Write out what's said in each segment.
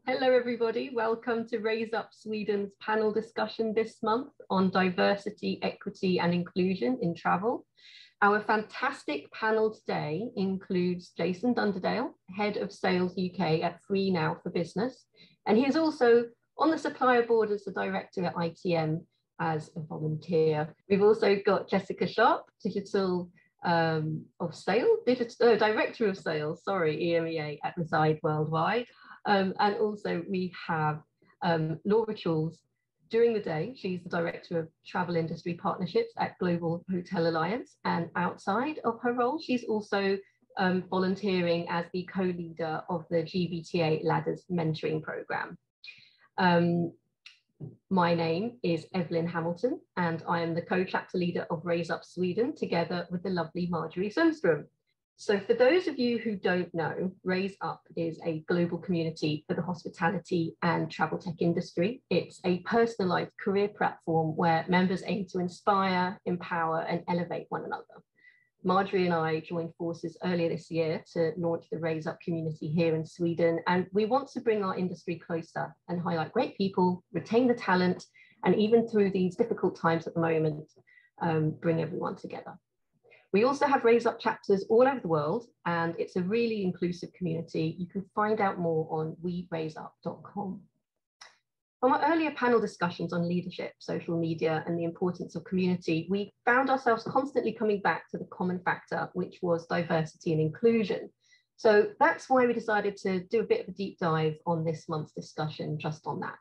Hello everybody, welcome to RaizUp Sweden's panel discussion this month on diversity, equity and inclusion in travel. Our fantastic panel today includes Jason Dunderdale, Head of Sales UK at Free Now for Business, and he is also on the supplier board as the Director at ITM as a volunteer. We've also got Jessica Sharp, Director of Sales, EMEA at Reside Worldwide. And also we have Laura Choules. During the day, she's the Director of Travel Industry Partnerships at Global Hotel Alliance. And outside of her role, she's also volunteering as the co-leader of the GBTA Ladders mentoring program. My name is Evelyn Hamilton, and I am the co-chapter leader of RaizUp Sweden, together with the lovely Marjorie Sundström. So for those of you who don't know, RaizUp is a global community for the hospitality and travel tech industry. It's a personalized career platform where members aim to inspire, empower, and elevate one another. Marjorie and I joined forces earlier this year to launch the RaizUp community here in Sweden, and we want to bring our industry closer and highlight great people, retain the talent, and even through these difficult times at the moment, bring everyone together. We also have RaizUp chapters all over the world, and it's a really inclusive community. You can find out more on weraizup.com. From our earlier panel discussions on leadership, social media, and the importance of community, we found ourselves constantly coming back to the common factor, which was diversity and inclusion. So that's why we decided to do a bit of a deep dive on this month's discussion just on that.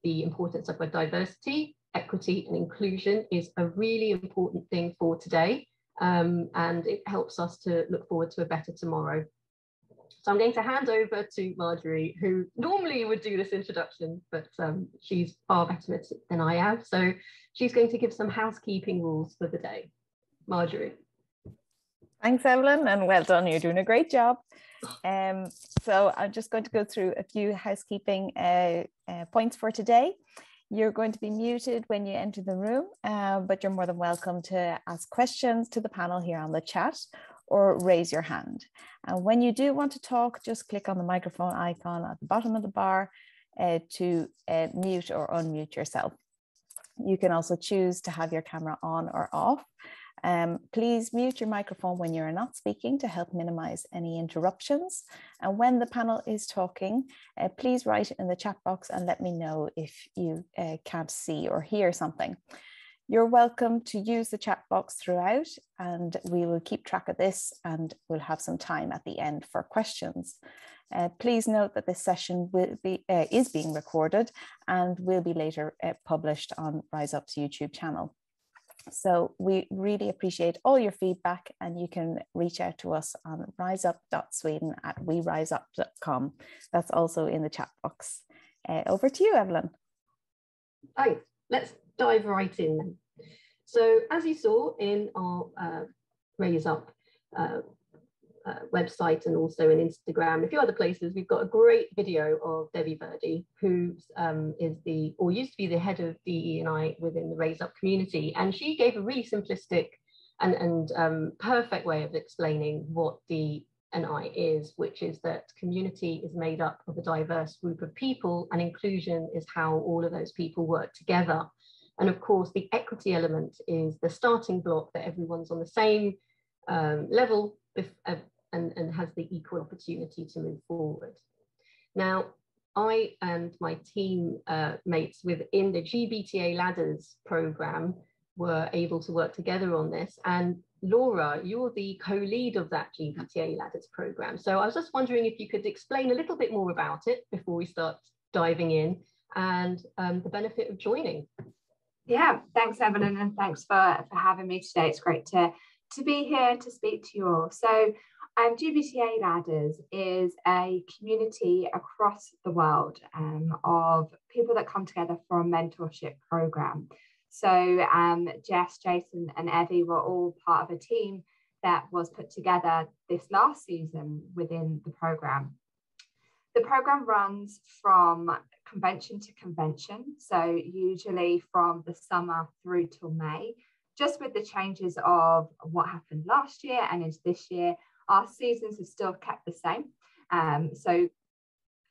The importance of diversity, equity, and inclusion is a really important thing for today. And it helps us to look forward to a better tomorrow. So I'm going to hand over to Marjorie, who normally would do this introduction, but she's far better at it than I am. So she's going to give some housekeeping rules for the day. Marjorie. Thanks, Evelyn, and well done. You're doing a great job. So I'm just going to go through a few housekeeping points for today. You're going to be muted when you enter the room, but you're more than welcome to ask questions to the panel here on the chat or raise your hand. And when you do want to talk, just click on the microphone icon at the bottom of the bar to mute or unmute yourself. You can also choose to have your camera on or off. Please mute your microphone when you're not speaking to help minimize any interruptions. And when the panel is talking, please write in the chat box and let me know if you can't see or hear something. You're welcome to use the chat box throughout, and we will keep track of this, and we'll have some time at the end for questions. Please note that this session is being recorded and will be later published on RaizUp's YouTube channel. So we really appreciate all your feedback, and you can reach out to us on RaizUp.Sweden@weraizup.com. That's also in the chat box. Over to you, Evelyn. Thanks. Let's dive right in then. So as you saw in our RaizUp website and also in Instagram and a few other places, we've got a great video of Debbie Verdi, who is used to be the head of DE&I within the RaizUp community, and she gave a really simplistic and perfect way of explaining what DE&I is, which is that community is made up of a diverse group of people, and inclusion is how all of those people work together. And of course, the equity element is the starting block that everyone's on the same level and has the equal opportunity to move forward. Now, I and my team mates within the GBTA Ladders program were able to work together on this. And Laura, you're the co-lead of that GBTA Ladders program. So I was just wondering if you could explain a little bit more about it before we start diving in, and the benefit of joining. Yeah, thanks, Evelyn, and thanks for having me today. It's great to be here to speak to you all. So GBTA Ladders is a community across the world of people that come together for a mentorship program. So Jess, Jason and Evie were all part of a team that was put together this last season within the program. The program runs from convention to convention, so usually from the summer through till May. Just with the changes of what happened last year and into this year, our seasons have still kept the same. So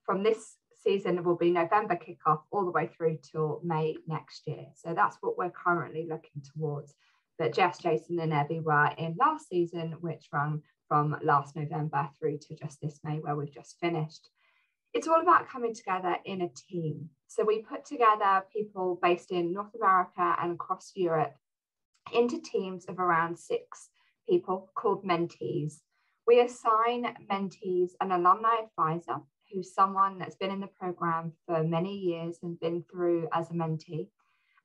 from this season will be November kickoff all the way through till May next year. So that's what we're currently looking towards. But Jess, Jason and Evie were in last season, which ran from last November through to just this May, where we've just finished. It's all about coming together in a team. So we put together people based in North America and across Europe into teams of around 6 people called mentees. We assign mentees an alumni advisor, who's someone that's been in the program for many years and been through as a mentee.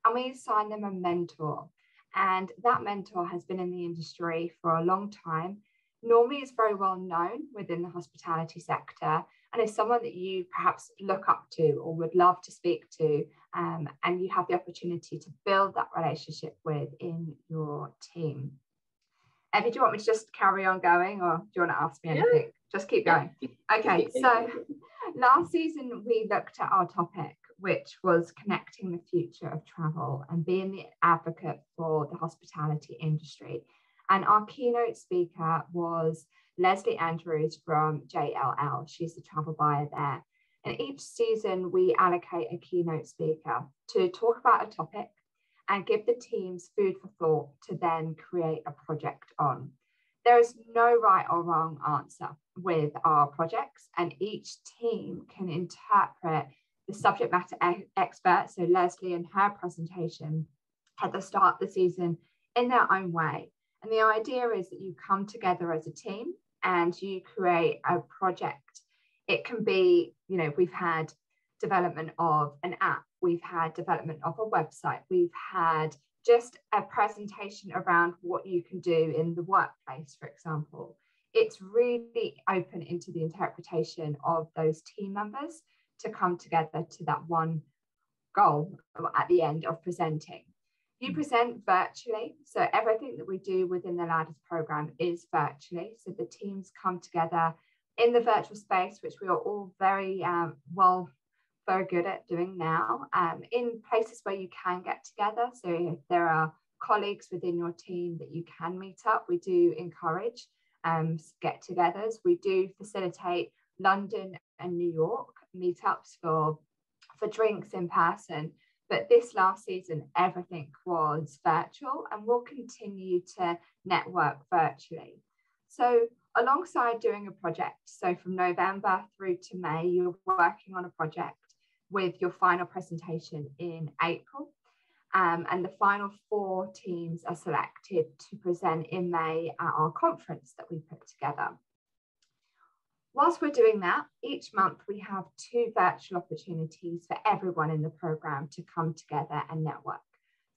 And we assign them a mentor. And that mentor has been in the industry for a long time. Normally is very well known within the hospitality sector and is someone that you perhaps look up to or would love to speak to, and you have the opportunity to build that relationship with in your team. Evie, do you want me to just carry on going, or do you want to ask me anything? Yeah. Just keep going. Okay, so last season we looked at our topic, which was connecting the future of travel and being the advocate for the hospitality industry. And our keynote speaker was Leslie Andrews from JLL. She's the travel buyer there. And each season we allocate a keynote speaker to talk about a topic and give the teams food for thought to then create a project on. There is no right or wrong answer with our projects, and each team can interpret the subject matter expert, so Leslie and her presentation at the start of the season, in their own way. And the idea is that you come together as a team and you create a project. It can be, you know, we've had development of an app, we've had development of a website, we've had just a presentation around what you can do in the workplace, for example. It's really open into the interpretation of those team members to come together to that one goal at the end of presenting. You present virtually, so everything that we do within the Ladders program is virtually. So the teams come together in the virtual space, which we are all very very good at doing now, in places where you can get together. So if there are colleagues within your team that you can meet up, we do encourage get-togethers. We do facilitate London and New York meetups for drinks in person. But this last season, everything was virtual, and we'll continue to network virtually. So alongside doing a project, so from November through to May, you're working on a project with your final presentation in April. And the final 4 teams are selected to present in May at our conference that we put together. Whilst we're doing that, each month we have 2 virtual opportunities for everyone in the program to come together and network.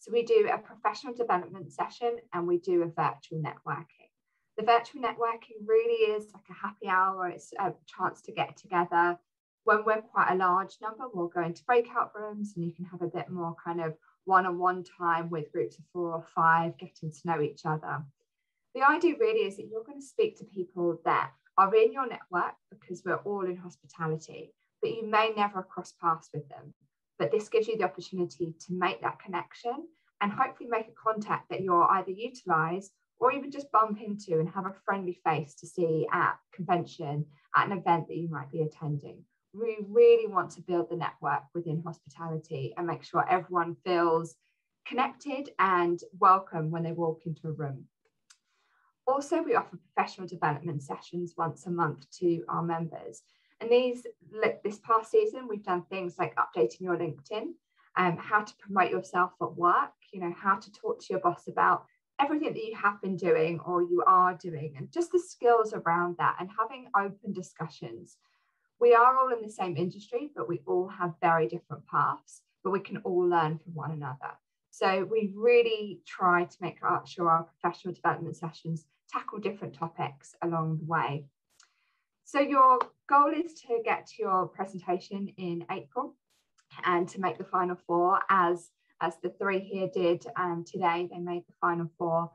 So we do a professional development session and we do a virtual networking. The virtual networking really is like a happy hour. It's a chance to get together. When we're quite a large number, we'll go into breakout rooms and you can have a bit more kind of one-on-one time with groups of 4 or 5, getting to know each other. The idea really is that you're going to speak to people that are in your network, because we're all in hospitality, but you may never cross paths with them. But this gives you the opportunity to make that connection and hopefully make a contact that you'll either utilize or even just bump into and have a friendly face to see at convention, at an event that you might be attending. We really want to build the network within hospitality and make sure everyone feels connected and welcome when they walk into a room. Also, we offer professional development sessions once a month to our members. And this past season, we've done things like updating your LinkedIn, how to promote yourself at work, you know, how to talk to your boss about everything that you have been doing or you are doing, and just the skills around that, and having open discussions. We are all in the same industry, but we all have very different paths, but we can all learn from one another. So we really try to make sure our professional development sessions tackle different topics along the way. So your goal is to get to your presentation in April and to make the final 4, as the 3 here did today. They made the final 4.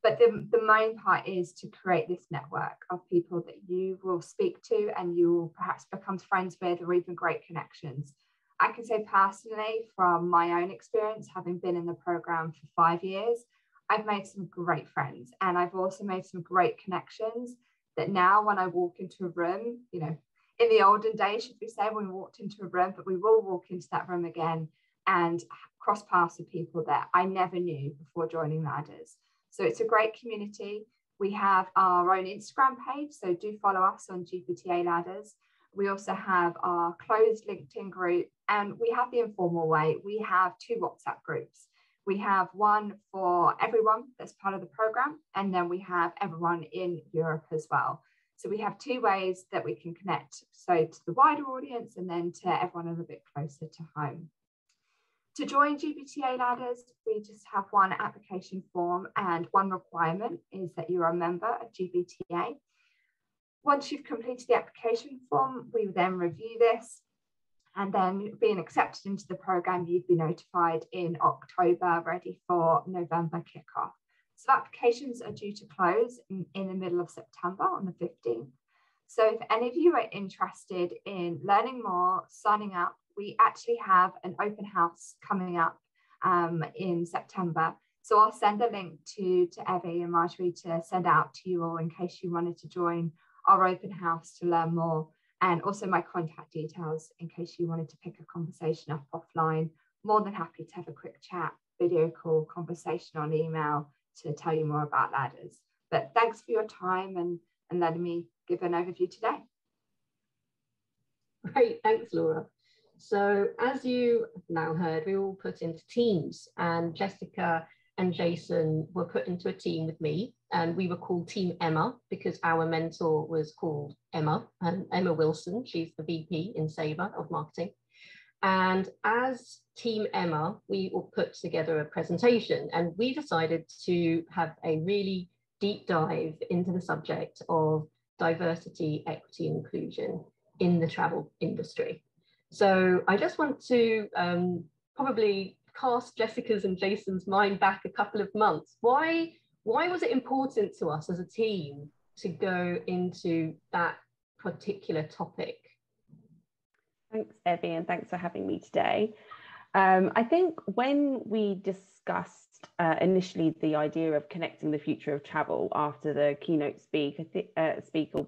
But the main part is to create this network of people that you will speak to and you will perhaps become friends with, or even great connections. I can say personally, from my own experience, having been in the program for 5 years, I've made some great friends, and I've also made some great connections that now when I walk into a room, you know, in the olden days, should we say, when we walked into a room, but we will walk into that room again and cross paths with people that I never knew before joining Ladders. So it's a great community. We have our own Instagram page, so do follow us on GBTA Ladders. We also have our closed LinkedIn group, and we have the informal way. We have 2 WhatsApp groups. We have one for everyone that's part of the program, and then we have everyone in Europe as well. So we have 2 ways that we can connect, so to the wider audience and then to everyone a little bit closer to home. To join GBTA Ladders, we just have one application form, and one requirement is that you're a member of GBTA. Once you've completed the application form, we then review this, and then being accepted into the program, you'd be notified in October, ready for November kickoff. So applications are due to close in the middle of September on the 15th. So if any of you are interested in learning more, signing up, we actually have an open house coming up in September. So I'll send a link to Evie and Marjorie to send out to you all in case you wanted to join our open house to learn more, and also my contact details in case you wanted to pick a conversation up offline. More than happy to have a quick chat, video call, conversation on email to tell you more about Ladders. But thanks for your time and letting me give an overview today. Great, thanks Laura. So as you now heard, we were all put into teams, and Jessica and Jason were put into a team with me, and we were called Team Emma because our mentor was called Emma, and Emma Wilson. She's the VP in Sabre of marketing. And as Team Emma, we all put together a presentation, and we decided to have a really deep dive into the subject of diversity, equity, and inclusion in the travel industry. So I just want to probably cast Jessica's and Jason's mind back a couple of months. Why was it important to us as a team to go into that particular topic? Thanks, Evie, and thanks for having me today. I think when we discussed initially the idea of connecting the future of travel after the keynote speaker,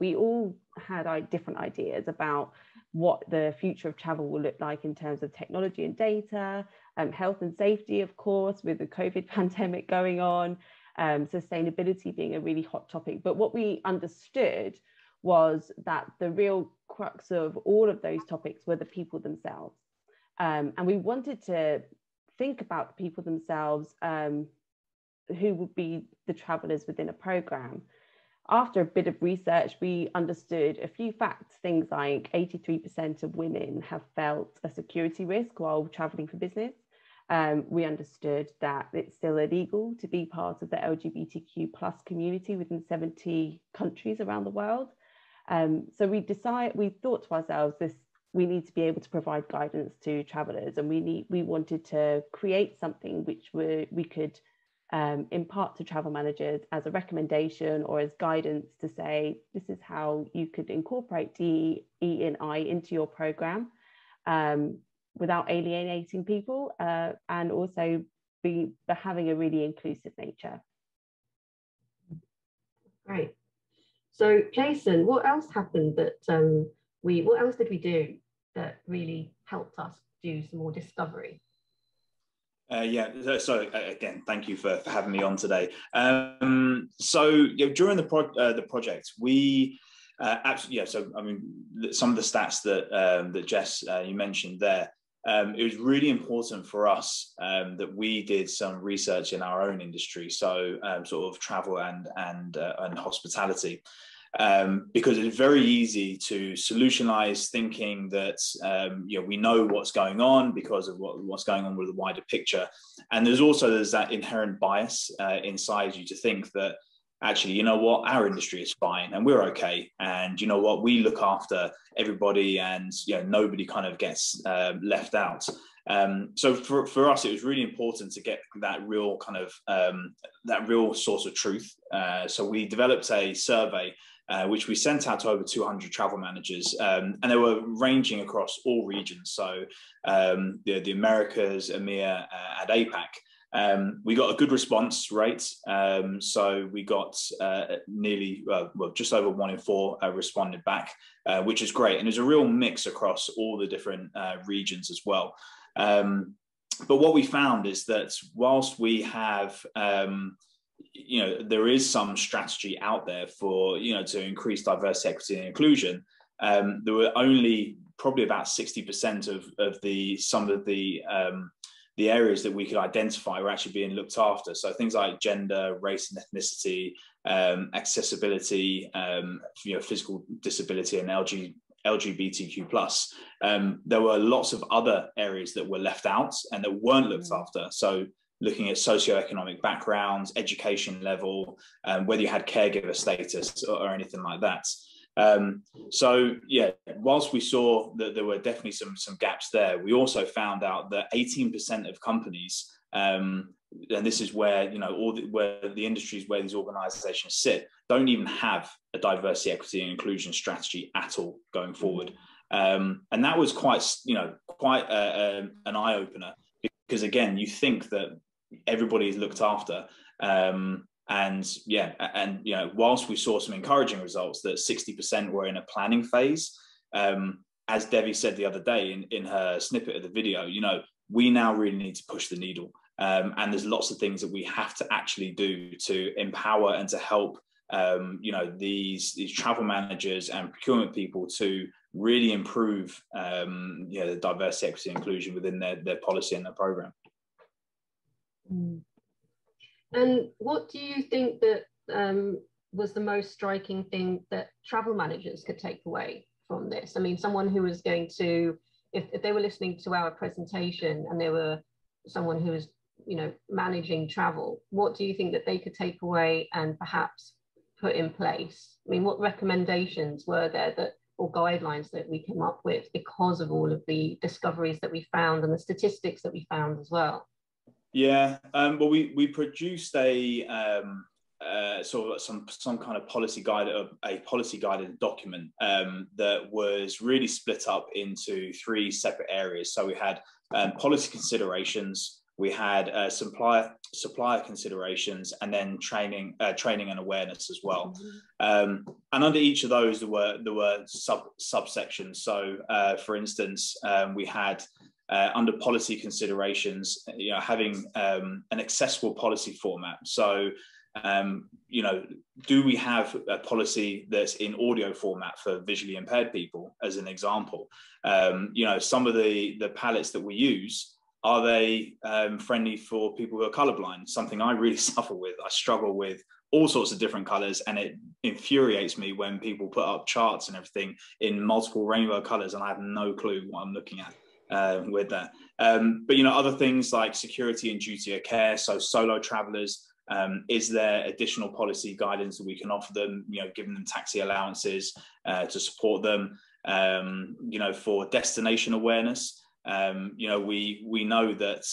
we all had different ideas about what the future of travel will look like in terms of technology and data, health and safety, of course, with the COVID pandemic going on, sustainability being a really hot topic. But what we understood was that the real crux of all of those topics were the people themselves. And we wanted to think about the people themselves who would be the travelers within a program. After a bit of research, we understood a few facts, things like 83% of women have felt a security risk while traveling for business. We understood that it's still illegal to be part of the LGBTQ+ community within 70 countries around the world. So we thought to ourselves, we need to be able to provide guidance to travelers, and we wanted to create something which we could impart to travel managers as a recommendation or as guidance to say, this is how you could incorporate DE&I into your program without alienating people, and also be having a really inclusive nature. Great. So Jason, what else happened that what else did we do that really helped us do some more discovery? So again, thank you for having me on today. During the project, we so I mean, some of the stats that Jess you mentioned there, it was really important for us that we did some research in our own industry, so sort of travel and hospitality. Because it's very easy to solutionize thinking that we know what's going on because of what's going on with the wider picture, and there's that inherent bias inside you to think that actually, you know what, our industry is fine and we're okay, and you know what, we look after everybody and nobody kind of gets left out. So for us, it was really important to get that real kind of that real source of truth. So we developed a survey which we sent out to over 200 travel managers, and they were ranging across all regions, so the Americas, EMEA, and APAC. We got a good response rate. So we got nearly, just over 1 in 4 responded back, which is great. And there's a real mix across all the different regions as well. But what we found is that whilst we have, there is some strategy out there for, to increase diversity, equity and inclusion, there were only probably about 60% of the areas that we could identify were actually being looked after. So things like gender, race and ethnicity, accessibility, physical disability and LGBTQ+. There were lots of other areas that were left out and that weren't looked after. So looking at socioeconomic backgrounds, education level, whether you had caregiver status or anything like that. So yeah, whilst we saw that there were definitely some gaps there, we also found out that 18% of companies, and this is where where the industries where these organisations sit, don't even have a diversity, equity, and inclusion strategy at all going forward. And that was quite an eye opener, because again, you think that everybody is looked after. Whilst we saw some encouraging results, that 60% were in a planning phase, as Debbie said the other day in her snippet of the video, we now really need to push the needle. And there's lots of things that we have to actually do to empower and to help, these travel managers and procurement people to really improve, the diversity, equity, and inclusion within their policy and their program. And what do you think that was the most striking thing that travel managers could take away from this? I mean, someone who was going to, if they were listening to our presentation and they were someone who was, managing travel, what do you think that they could take away and perhaps put in place? I mean, what recommendations were there or guidelines that we came up with because of all of the discoveries that we found and the statistics that we found as well? Yeah, well, we produced a sort of some kind of policy guided document that was really split up into 3 separate areas. So we had policy considerations, we had supplier considerations, and then training and awareness as well. And under each of those, there were subsections. So, for instance, we had under policy considerations, having an accessible policy format. So, do we have a policy that's in audio format for visually impaired people, as an example? Some of the palettes that we use, are they friendly for people who are colorblind? Something I really suffer with. I struggle with all sorts of different colors, and it infuriates me when people put up charts and everything in multiple rainbow colors, and I have no clue what I'm looking at with that. But other things like security and duty of care. So solo travelers, is there additional policy guidance that we can offer them, giving them taxi allowances to support them? For destination awareness, we know that,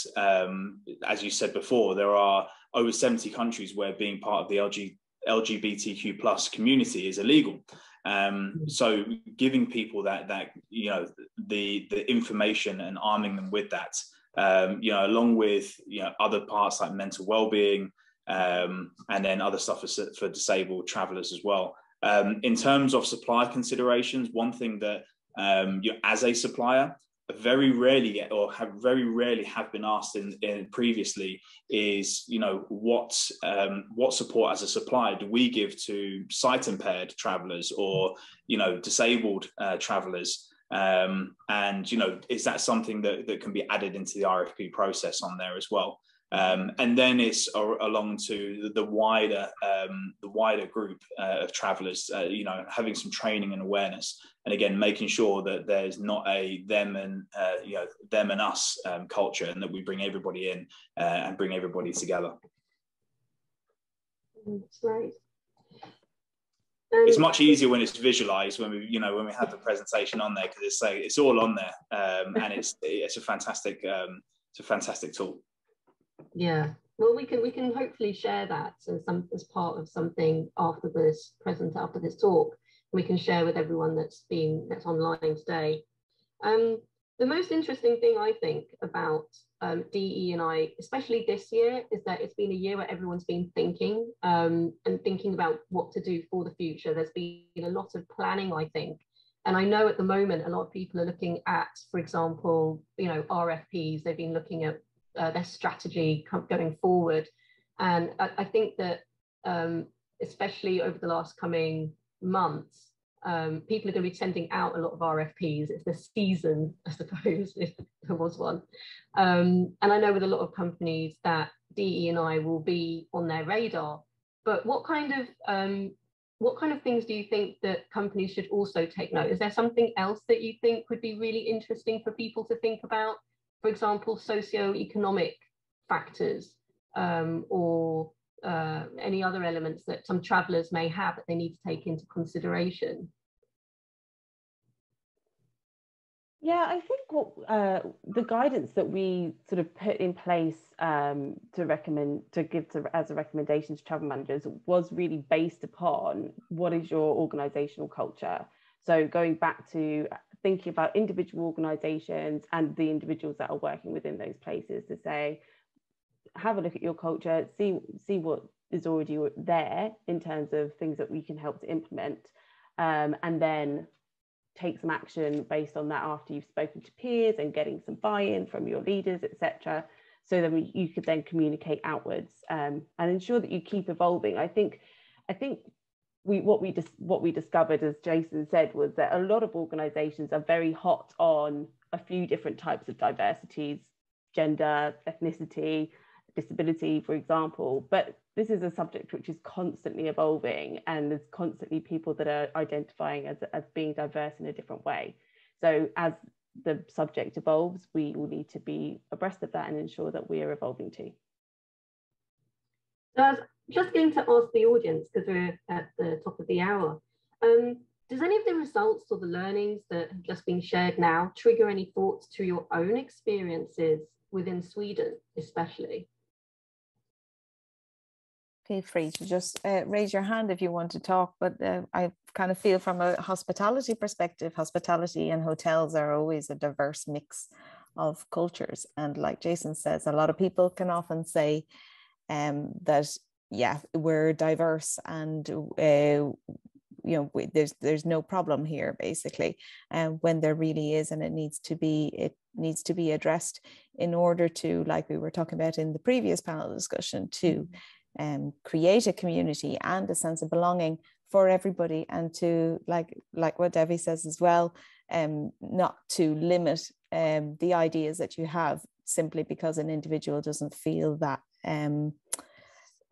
as you said before, there are over 70 countries where being part of the LGBTQ+ community is illegal. So giving people that the information and arming them with that, along with other parts like mental well-being, and then other stuff for disabled travelers as well. In terms of supply considerations, one thing that as a supplier very rarely have been asked in previously is, what support as a supplier do we give to sight impaired travelers or, disabled travelers? And, is that something that can be added into the RFP process on there as well? And then it's along to the wider group of travellers, having some training and awareness, and again making sure that there's not a them and us culture, and that we bring everybody in and bring everybody together. That's right. It's much easier when it's visualized, when we have the presentation on there, because it's all on there, and it's a fantastic tool. Yeah, well, we can hopefully share that as part of something after this talk. We can share with everyone that's online today. The The most interesting thing I think about DE&I, especially this year, is that it's been a year where everyone's been thinking and thinking about what to do for the future. There's been a lot of planning, I think. And I know at the moment, a lot of people are looking at, for example, RFPs. They've been looking at their strategy going forward. And I think that especially over the last coming months, people are going to be sending out a lot of RFPs. It's the season, I suppose, if there was one. And I know with a lot of companies that DE&I will be on their radar. But what kind of things do you think that companies should also take note? Is there something else that you think would be really interesting for people to think about? For example, socio-economic factors or any other elements that some travellers may have that they need to take into consideration? Yeah, I think what the guidance that we sort of put in place to give as a recommendation to travel managers was really based upon what is your organisational culture. So going back to thinking about individual organisations and the individuals that are working within those places to say, have a look at your culture, see what is already there in terms of things that we can help to implement, and then take some action based on that after you've spoken to peers and getting some buy-in from your leaders, etc. So then you could then communicate outwards and ensure that you keep evolving. I think what we discovered, as Jason said, was that a lot of organisations are very hot on a few different types of diversities, gender, ethnicity, disability, for example, but this is a subject which is constantly evolving, and there's constantly people that are identifying as being diverse in a different way. So as the subject evolves, we will need to be abreast of that and ensure that we are evolving too. So I was just going to ask the audience, because we're at the top of the hour, does any of the results or the learnings that have just been shared now trigger any thoughts to your own experiences within Sweden, especially? Feel free to just raise your hand if you want to talk, but I kind of feel from a hospitality perspective, hospitality and hotels are always a diverse mix of cultures. And like Jason says, a lot of people can often say that, yeah, we're diverse and there's no problem here, basically, when there really is, and it needs to be addressed in order to, like we were talking about in the previous panel discussion, to create a community and a sense of belonging for everybody, and to like what Debbie says as well, not to limit the ideas that you have simply because an individual doesn't feel that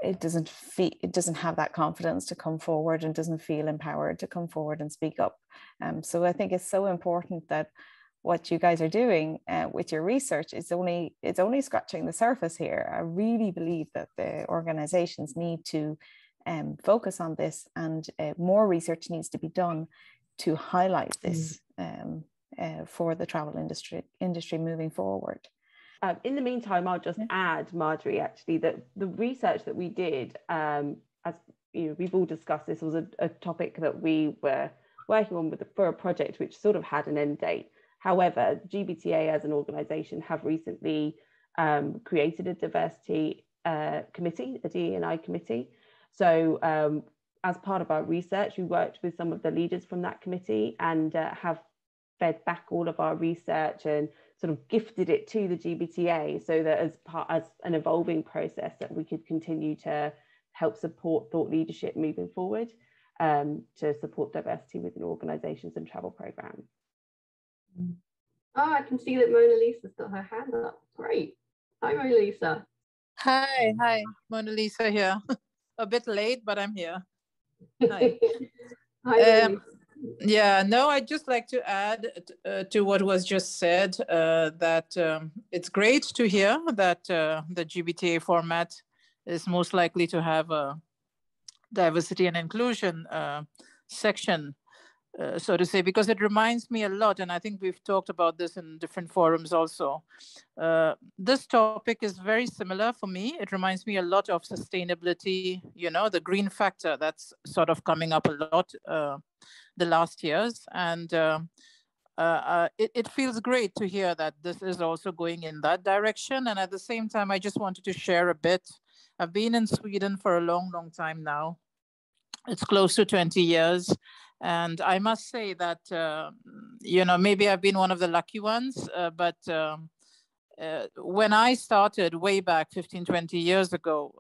it doesn't have that confidence to come forward and doesn't feel empowered to come forward and speak up. So I think it's so important that what you guys are doing with your research it's only scratching the surface here. I really believe that the organizations need to focus on this, and more research needs to be done to highlight this for the travel industry moving forward. In the meantime, I'll just add, Marjorie, actually, that the research that we did, as you know, we've all discussed, this was a topic that we were working on for a project which sort of had an end date. However, GBTA as an organisation have recently created a diversity committee, a DE&I committee. So as part of our research, we worked with some of the leaders from that committee and have fed back all of our research and sort of gifted it to the GBTA, so that as an evolving process that we could continue to help support thought leadership moving forward, to support diversity within organisations and travel programmes. Oh, I can see that Mona Lisa's got her hand up. Great. Hi, Mona Lisa. Hi, Mona Lisa here. A bit late, but I'm here. Hi. Hi, Mona Lisa. Yeah, no, I'd just like to add to what was just said, that it's great to hear that the GBTA format is most likely to have a diversity and inclusion section, so to say, because it reminds me a lot, and I think we've talked about this in different forums also. This topic is very similar for me. It reminds me a lot of sustainability, you know, the green factor that's sort of coming up a lot the last years. And it feels great to hear that this is also going in that direction. And at the same time, I just wanted to share a bit. I've been in Sweden for a long, long time now. It's close to 20 years. And I must say that, you know, maybe I've been one of the lucky ones, but when I started way back 15, 20 years ago,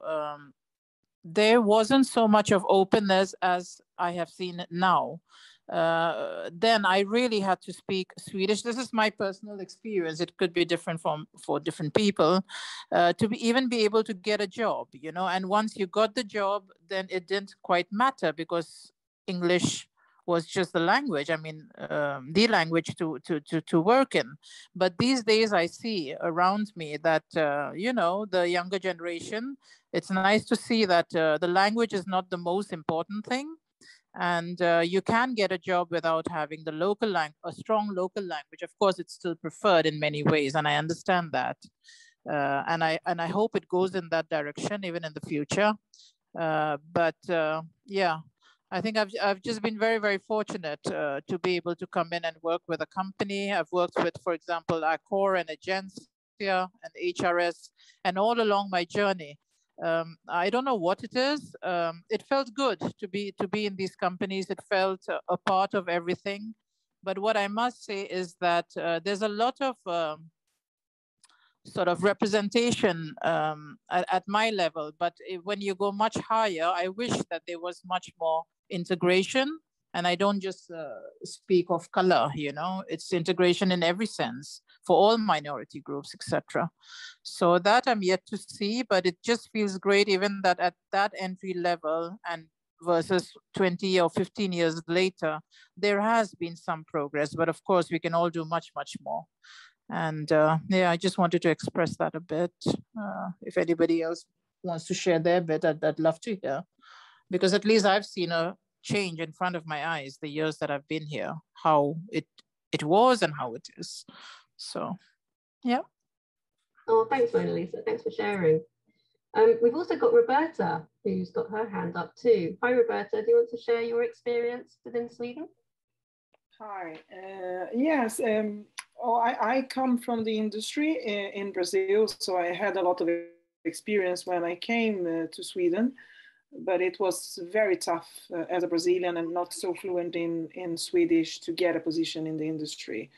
there wasn't so much of openness as I have seen now. Then I really had to speak Swedish. This is my personal experience. It could be different for different people, to even be able to get a job, you know. And once you got the job, then it didn't quite matter because English was just the language. I mean, the language to work in. But these days I see around me that, you know, the younger generation, it's nice to see that the language is not the most important thing. And you can get a job without having the local language, a strong local language. Of course, it's still preferred in many ways, and I understand that. And I hope it goes in that direction even in the future. But yeah, I think I've just been very, very fortunate to be able to come in and work with a company. I've worked with, for example, Accor and Agencia and HRS, and all along my journey. I don't know what it is. It felt good to be in these companies. It felt a part of everything. But what I must say is that there's a lot of sort of representation at my level. But when you go much higher, I wish that there was much more integration. And I don't just speak of color, you know, it's integration in every sense for all minority groups, etc. So that I'm yet to see, but it just feels great even that at that entry level and versus 20 or 15 years later, there has been some progress, but of course we can all do much, much more. And yeah, I just wanted to express that a bit. If anybody else wants to share their bit, I'd love to hear, because at least I've seen a change in front of my eyes the years that I've been here, how it was and how it is. So yeah. Oh, thanks, Mona Lisa. Thanks for sharing. We've also got Roberta, who's got her hand up too. Hi, Roberta. Do you want to share your experience within Sweden? Hi. Yes. I come from the industry in Brazil, so I had a lot of experience when I came to Sweden. But it was very tough as a Brazilian and not so fluent in Swedish to get a position in the industry.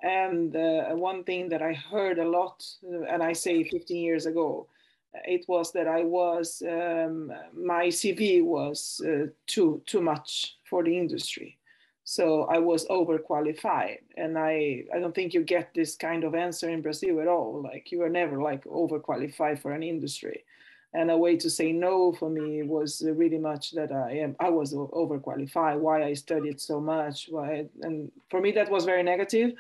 And one thing that I heard a lot, and I say 15 years ago, it was that I was, my CV was too much for the industry. So I was overqualified. And I don't think you get this kind of answer in Brazil at all. Like you are never like overqualified for an industry. And a way to say no for me was really much that I was overqualified, why I studied so much, and for me that was very negative.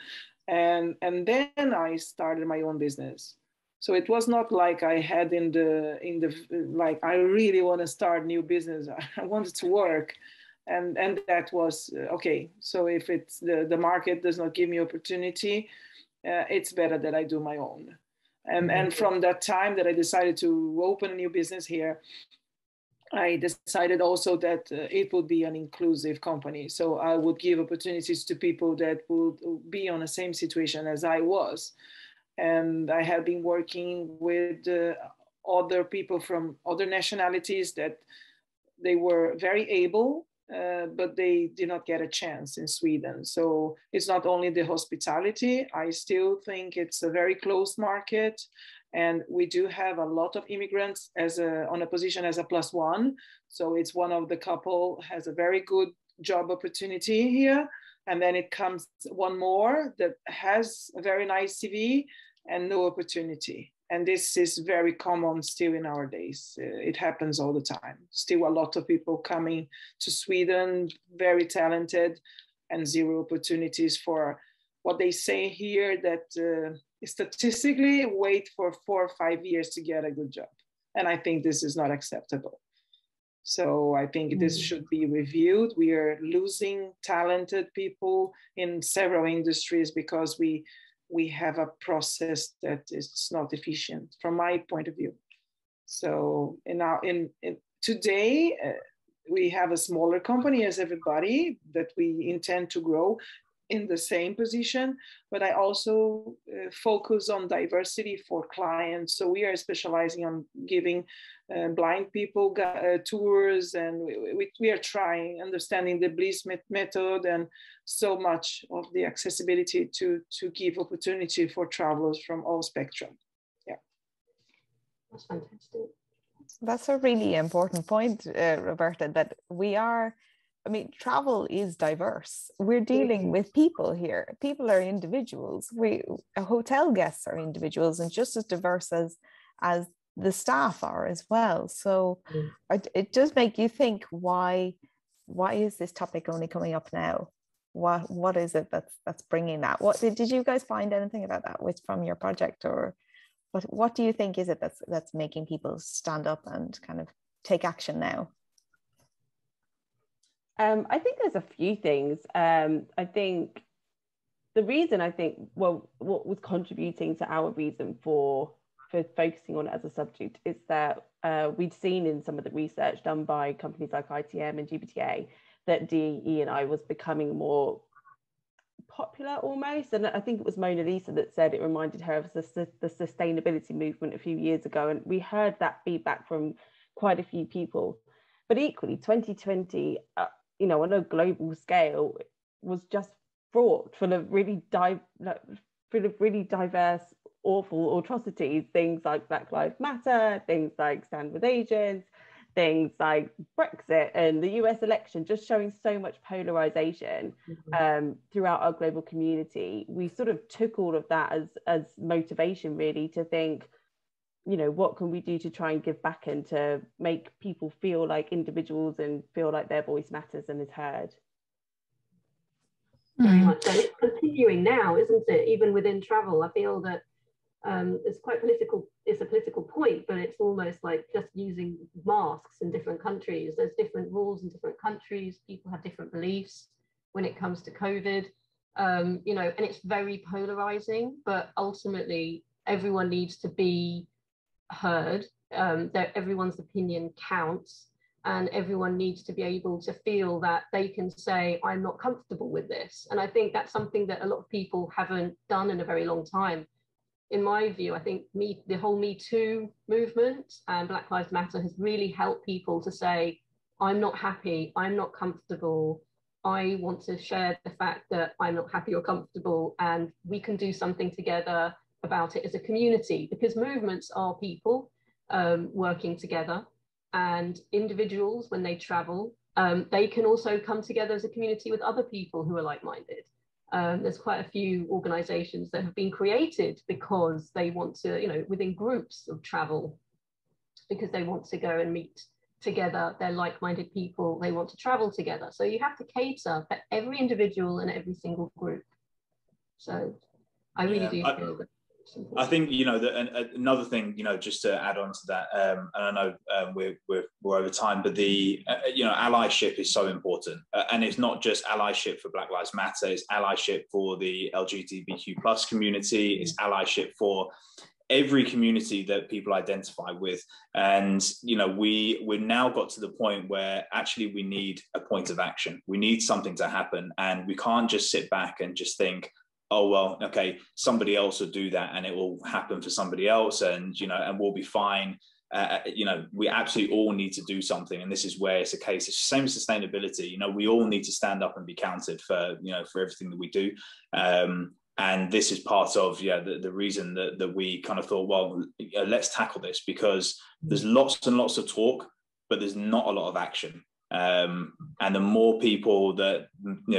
And then I started my own business. So it was not like I had in the like I really want to start new business. I wanted to work, and that was okay. So if it's the market does not give me opportunity, it's better that I do my own. And from that time that I decided to open a new business here, I decided also that it would be an inclusive company. So I would give opportunities to people that would be on the same situation as I was. And I have been working with other people from other nationalities that they were very able, but they did not get a chance in Sweden. So it's not only the hospitality. I still think it's a very closed market. And we do have a lot of immigrants on a position as a +1. So it's one of the couple has a very good job opportunity here. And then it comes one more that has a very nice CV and no opportunity. And this is very common still in our days. It happens all the time. Still a lot of people coming to Sweden, very talented, and zero opportunities for what they say here that statistically wait for 4 or 5 years to get a good job. And I think this is not acceptable. So I think this should be reviewed. We are losing talented people in several industries because we have a process that is not efficient from my point of view. So today, we have a smaller company as everybody that we intend to grow. in the same position, but I also focus on diversity for clients. So we are specializing on giving blind people tours, and we are trying, understanding the Bliss method and so much of the accessibility to give opportunity for travelers from all spectrum. Yeah. That's fantastic. That's a really important point, Roberta, that we are, I mean, travel is diverse. We're dealing with people here. People are individuals. Hotel guests are individuals and just as diverse as the staff are as well. So it does make you think, why is this topic only coming up now? What is it that's bringing that? What did you guys find anything about that from your project, or what do you think is it that's making people stand up and kind of take action now? I think there's a few things. I think the reason, what was contributing to our reason for focusing on it as a subject is that we'd seen in some of the research done by companies like ITM and GBTA that DE&I was becoming more popular almost. And I think it was Mona Lisa that said it reminded her of the sustainability movement a few years ago. And we heard that feedback from quite a few people. But equally, 2020, on a global scale, was just fraught full of really diverse, awful atrocities. Things like Black Lives Matter, things like Stand With Asians, things like Brexit and the US election, just showing so much polarization throughout our global community. We sort of took all of that as motivation, really, to think, what can we do to try and give back and to make people feel like individuals and feel like their voice matters and is heard. Very much so. It's continuing now, isn't it? Even within travel, I feel that it's quite political. It's a political point, but it's almost like just using masks in different countries. There's different rules in different countries. People have different beliefs when it comes to COVID, and it's very polarizing, but ultimately everyone needs to be heard. That everyone's opinion counts, and everyone needs to be able to feel that they can say, I'm not comfortable with this. And I think that's something that a lot of people haven't done in a very long time. In my view, I think the whole Me Too movement and Black Lives Matter has really helped people to say, I'm not happy, I'm not comfortable, I want to share the fact that I'm not happy or comfortable, and we can do something together about it as a community, because movements are people working together, and individuals, when they travel, they can also come together as a community with other people who are like-minded. There's quite a few organizations that have been created because they want to, within groups of travel, because they want to go and meet together. They're like-minded people, they want to travel together. So you have to cater for every individual and every single group. So I really do feel that. I think that another thing, just to add on to that, and I know we're over time, but the allyship is so important, and it's not just allyship for Black Lives Matter. It's allyship for the LGBTQ+ community. It's allyship for every community that people identify with. And we've now got to the point where actually we need a point of action. We need something to happen, and we can't just sit back and just think, oh, well, okay, somebody else will do that and it will happen for somebody else, and and we'll be fine. We absolutely all need to do something, and this is where it's a case. It's the same as sustainability. We all need to stand up and be counted for for everything that we do. And this is part of the reason that we kind of thought, well, let's tackle this, because there's lots and lots of talk, but there's not a lot of action. And the more people that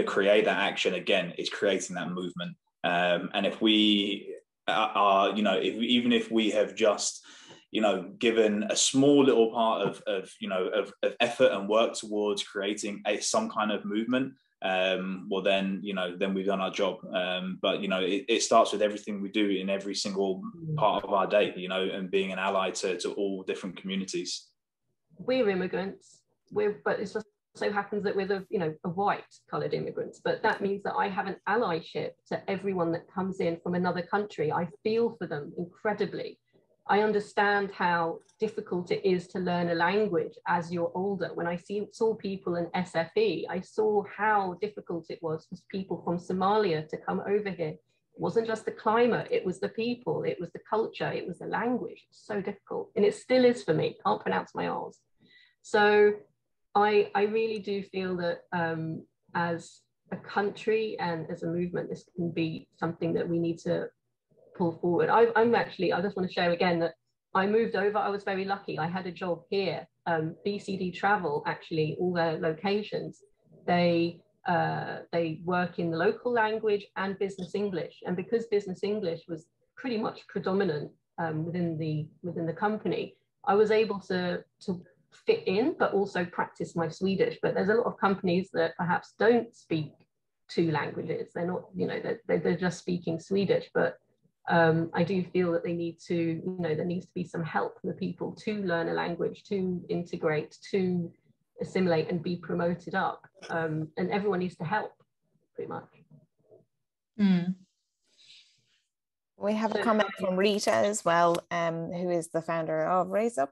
create that action, again, it's creating that movement. And if we are, even if we have just given a small little part of effort and work towards creating some kind of movement, well then we've done our job. But it starts with everything we do in every single part of our day, and being an ally to all different communities. We're immigrants. But it just so happens that we're the white coloured immigrants, but that means that I have an allyship to everyone that comes in from another country. I feel for them incredibly. I understand how difficult it is to learn a language as you're older. When I saw people in SFE, I saw how difficult it was for people from Somalia to come over here. It wasn't just the climate, it was the people, it was the culture, it was the language. It's so difficult, and it still is for me. Can't pronounce my R's. So I really do feel that as a country and as a movement, this can be something that we need to pull forward. I just want to share again that I moved over. I was very lucky. I had a job here. BCD Travel, actually, all their locations, they work in the local language and business English. And because business English was pretty much predominant within the company, I was able to fit in, but also practice my Swedish. But there's a lot of companies that perhaps don't speak two languages. They're not, they're just speaking Swedish. But I do feel that they need to, there needs to be some help for the people to learn a language, to integrate, to assimilate and be promoted up. And everyone needs to help, pretty much. Mm. We have a comment from Rita as well, who is the founder of RaizUp,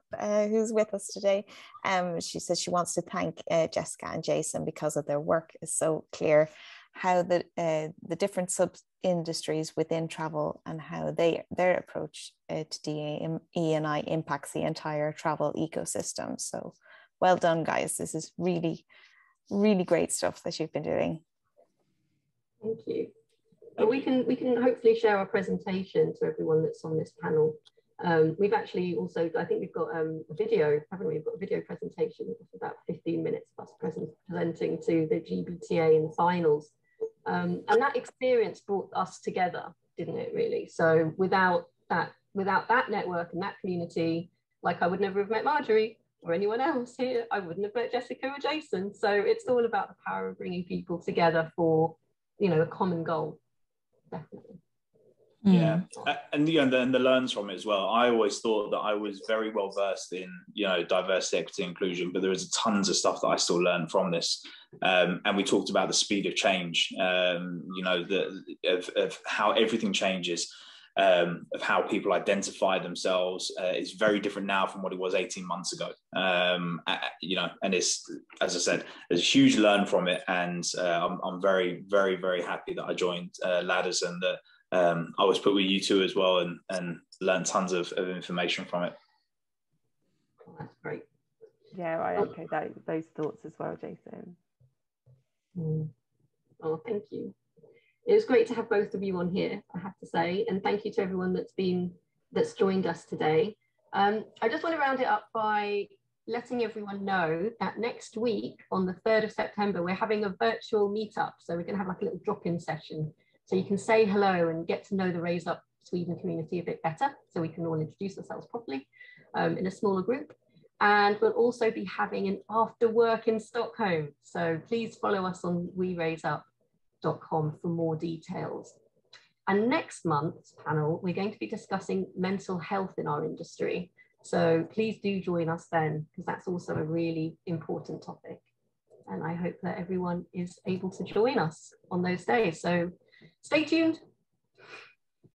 who's with us today. She says she wants to thank Jessica and Jason because of their work is so clear, how the different sub-industries within travel and how their approach to DE&I impacts the entire travel ecosystem. So well done, guys. This is really, really great stuff that you've been doing. Thank you. But we can hopefully share our presentation to everyone that's on this panel. We've actually also, I think we've got a video, haven't we? We've got a video presentation of about 15 minutes plus presenting to the GBTA in the finals. And that experience brought us together, didn't it, really? So without that network and that community, like I would never have met Marjorie or anyone else here. I wouldn't have met Jessica or Jason. So it's all about the power of bringing people together for, a common goal. Definitely. Yeah, and the learns from it as well. I always thought that I was very well versed in diversity, equity, inclusion, but there was tons of stuff that I still learned from this. And we talked about the speed of change, of how everything changes, of how people identify themselves. It's very different now from what it was 18 months ago. And it's, as I said, there's a huge learn from it, and I'm very, very, very happy that I joined Ladders and that. I was put with you two as well and learned tons of information from it. Oh, that's great. Yeah, I echo those thoughts as well, Jason. Oh, thank you. It was great to have both of you on here, I have to say, and thank you to everyone that's joined us today. I just want to round it up by letting everyone know that next week on the 3rd of September, we're having a virtual meetup. So we're going to have like a little drop-in session. So you can say hello and get to know the RaizUp Sweden community a bit better, so we can all introduce ourselves properly in a smaller group. And we'll also be having an after work in Stockholm. So please follow us on WeRaizUp.com for more details. And next month's panel, we're going to be discussing mental health in our industry. So please do join us then, because that's also a really important topic. And I hope that everyone is able to join us on those days. So stay tuned.